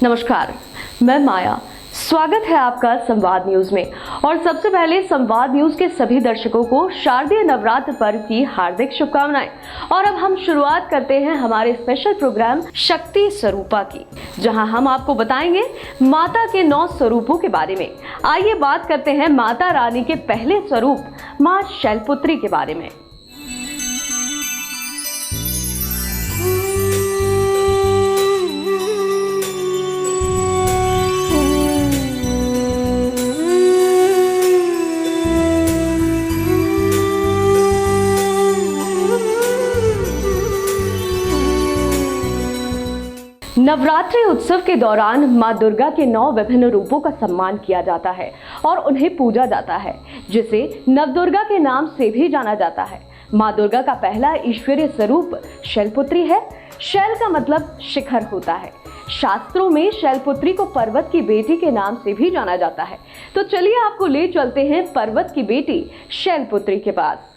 नमस्कार, मैं माया। स्वागत है आपका संवाद न्यूज में। और सबसे पहले संवाद न्यूज के सभी दर्शकों को शारदीय नवरात्र पर्व की हार्दिक शुभकामनाएं। और अब हम शुरुआत करते हैं हमारे स्पेशल प्रोग्राम शक्ति स्वरूपा की, जहां हम आपको बताएंगे माता के 9 स्वरूपों के बारे में। आइए बात करते हैं माता रानी के पहले स्वरूप मां शैलपुत्री के बारे में। नवरात्रि उत्सव के दौरान मां दुर्गा के 9 विभिन्न रूपों का सम्मान किया जाता है और उन्हें पूजा जाता है, जिसे नवदुर्गा के नाम से भी जाना जाता है। मां दुर्गा का पहला ईश्वरीय स्वरूप शैलपुत्री है। शैल का मतलब शिखर होता है। शास्त्रों में शैलपुत्री को पर्वत की बेटी के नाम से भी जाना जाता है। तो चलिए आपको ले चलते हैं पर्वत की बेटी शैलपुत्री के पास।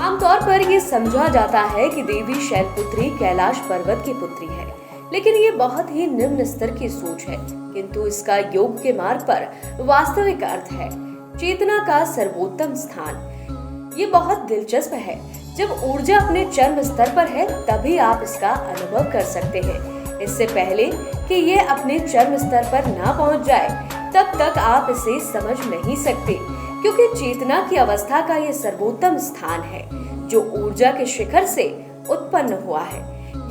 आमतौर पर ये समझा जाता है कि देवी शैलपुत्री कैलाश पर्वत की पुत्री है, लेकिन ये बहुत ही निम्न स्तर की सोच है। किंतु इसका योग के मार्ग पर वास्तविक अर्थ है चेतना का सर्वोत्तम स्थान। ये बहुत दिलचस्प है। जब ऊर्जा अपने चरम स्तर पर है तभी आप इसका अनुभव कर सकते हैं। इससे पहले कि ये अपने चरम स्तर पर ना पहुंच जाए तब तक आप इसे समझ नहीं सकते, क्योंकि चेतना की अवस्था का ये सर्वोत्तम स्थान है जो ऊर्जा के शिखर से उत्पन्न हुआ है।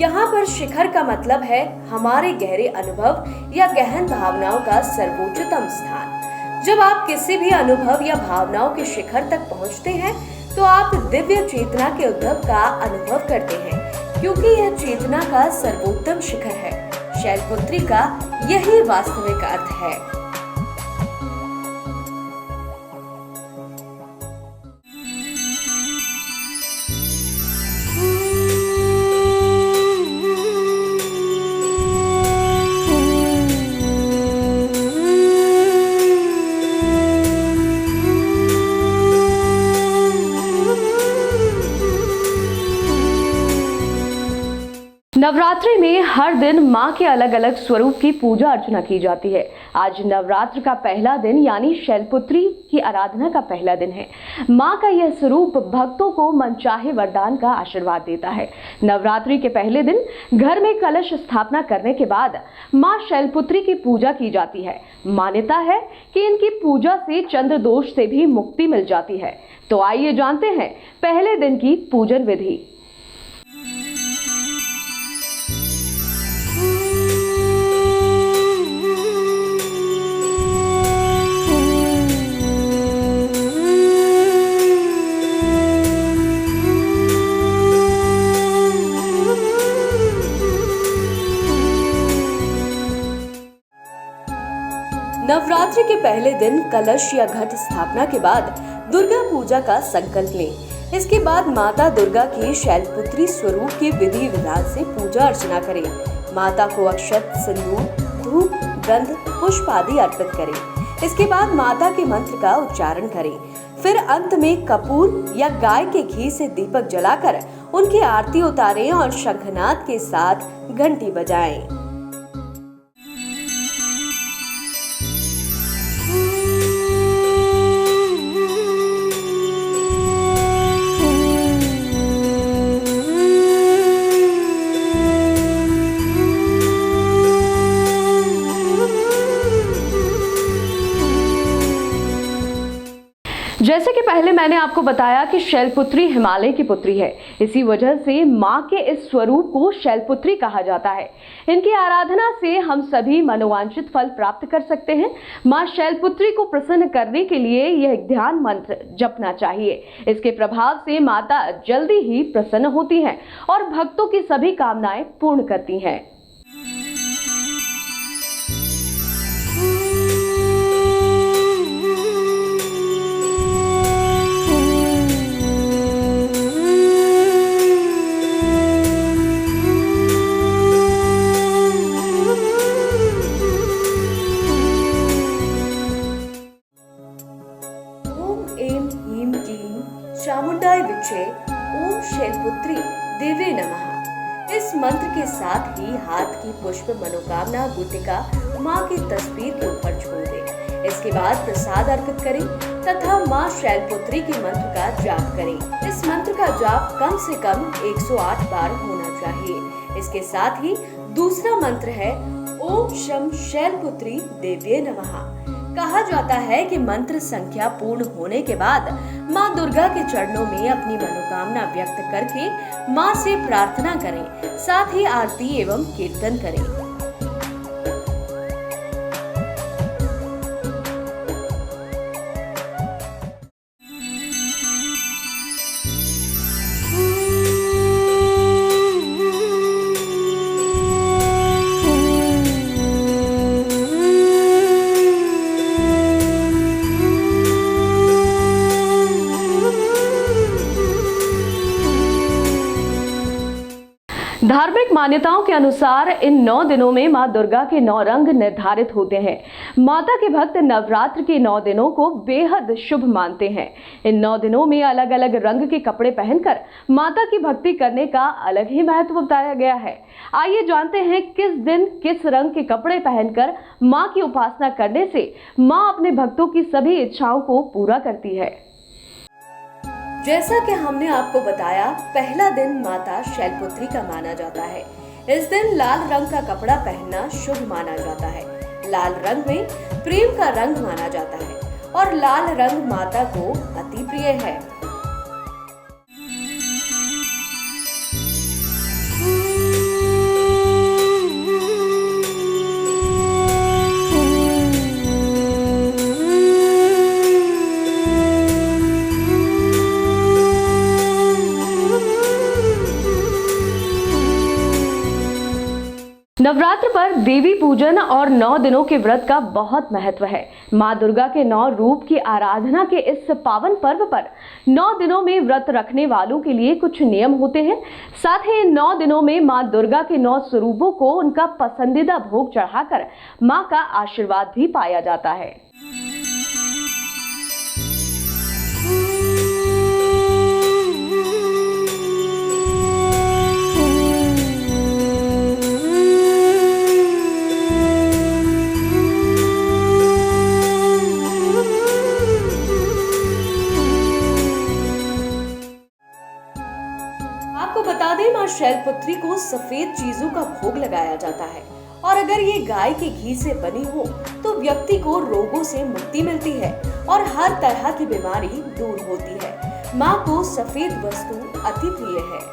यहाँ पर शिखर का मतलब है हमारे गहरे अनुभव या गहन भावनाओं का सर्वोच्चतम स्थान। जब आप किसी भी अनुभव या भावनाओं के शिखर तक पहुँचते हैं तो आप दिव्य चेतना के उद्भव का अनुभव करते हैं, क्योंकि यह चेतना का सर्वोत्तम शिखर है। शैलपुत्री का यही वास्तविक अर्थ है। नवरात्रि में हर दिन मां के अलग अलग स्वरूप की पूजा अर्चना की जाती है। आज नवरात्र का पहला दिन यानी शैलपुत्री की आराधना का पहला दिन है। मां का यह स्वरूप भक्तों को मनचाहे वरदान का आशीर्वाद देता है। नवरात्रि के पहले दिन घर में कलश स्थापना करने के बाद मां शैलपुत्री की पूजा की जाती है। मान्यता है कि इनकी पूजा से चंद्र दोष से भी मुक्ति मिल जाती है। तो आइए जानते हैं पहले दिन की पूजन विधि। नवरात्रि के पहले दिन कलश या घट स्थापना के बाद दुर्गा पूजा का संकल्प लें। इसके बाद माता दुर्गा की शैलपुत्री स्वरूप की विधि विधान से पूजा अर्चना करें। माता को अक्षत, सिंदूर, धूप, गंध, पुष्प आदि अर्पित करें। इसके बाद माता के मंत्र का उच्चारण करें। फिर अंत में कपूर या गाय के घी से दीपक जलाकर उनकी आरती उतारें और शंखनाद के साथ घंटी बजाएं। जैसे कि पहले मैंने आपको बताया कि शैलपुत्री हिमालय की पुत्री है। इसी वजह से माँ के इस स्वरूप को शैलपुत्री कहा जाता है। इनकी आराधना से हम सभी मनोवांछित फल प्राप्त कर सकते हैं। माँ शैलपुत्री को प्रसन्न करने के लिए यह ध्यान मंत्र जपना चाहिए। इसके प्रभाव से माता जल्दी ही प्रसन्न होती हैं और भक्तों की सभी कामनाएं पूर्ण करती हैं। चामुंडाय विचे ओम शैलपुत्री देवे नमः। इस मंत्र के साथ ही हाथ की पुष्प मनोकामना गुटिका माँ की तस्वीर के ऊपर छोड़ दें। इसके बाद प्रसाद अर्पित करें तथा माँ शैलपुत्री के मंत्र का जाप करें। इस मंत्र का जाप कम से कम 108 बार होना चाहिए। इसके साथ ही दूसरा मंत्र है ओम शम शैलपुत्री देव्ये नमः। कहा जाता है कि मंत्र संख्या पूर्ण होने के बाद माँ दुर्गा के चरणों में अपनी मनोकामना व्यक्त करके माँ से प्रार्थना करें, साथ ही आरती एवं कीर्तन करें। धार्मिक मान्यताओं के अनुसार इन 9 दिनों में मां दुर्गा के 9 रंग निर्धारित होते हैं। माता के भक्त नवरात्र के 9 दिनों को बेहद शुभ मानते हैं। इन 9 दिनों में अलग अलग रंग के कपड़े पहनकर माता की भक्ति करने का अलग ही महत्व बताया गया है। आइए जानते हैं किस दिन किस रंग के कपड़े पहनकर मां की उपासना करने से मां अपने भक्तों की सभी इच्छाओं को पूरा करती है। जैसा कि हमने आपको बताया, पहला दिन माता शैलपुत्री का माना जाता है। इस दिन लाल रंग का कपड़ा पहनना शुभ माना जाता है। लाल रंग में प्रेम का रंग माना जाता है और लाल रंग माता को अति प्रिय है। नवरात्र पर देवी पूजन और 9 दिनों के व्रत का बहुत महत्व है। माँ दुर्गा के 9 रूप की आराधना के इस पावन पर्व पर 9 दिनों में व्रत रखने वालों के लिए कुछ नियम होते हैं। साथ ही इन 9 दिनों में माँ दुर्गा के 9 स्वरूपों को उनका पसंदीदा भोग चढ़ाकर माँ का आशीर्वाद भी पाया जाता है। आपको बता दें, माँ शैलपुत्री को सफेद चीजों का भोग लगाया जाता है और अगर ये गाय के घी से बनी हो तो व्यक्ति को रोगों से मुक्ति मिलती है और हर तरह की बीमारी दूर होती है। माँ को सफेद वस्तु अति प्रिय है।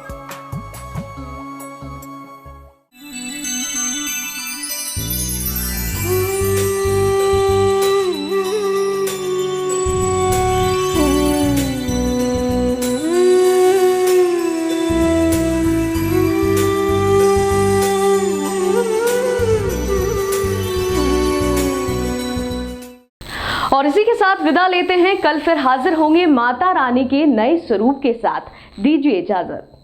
और इसी के साथ विदा लेते हैं। कल फिर हाजिर होंगे माता रानी के नए स्वरूप के साथ। दीजिए इजाजत।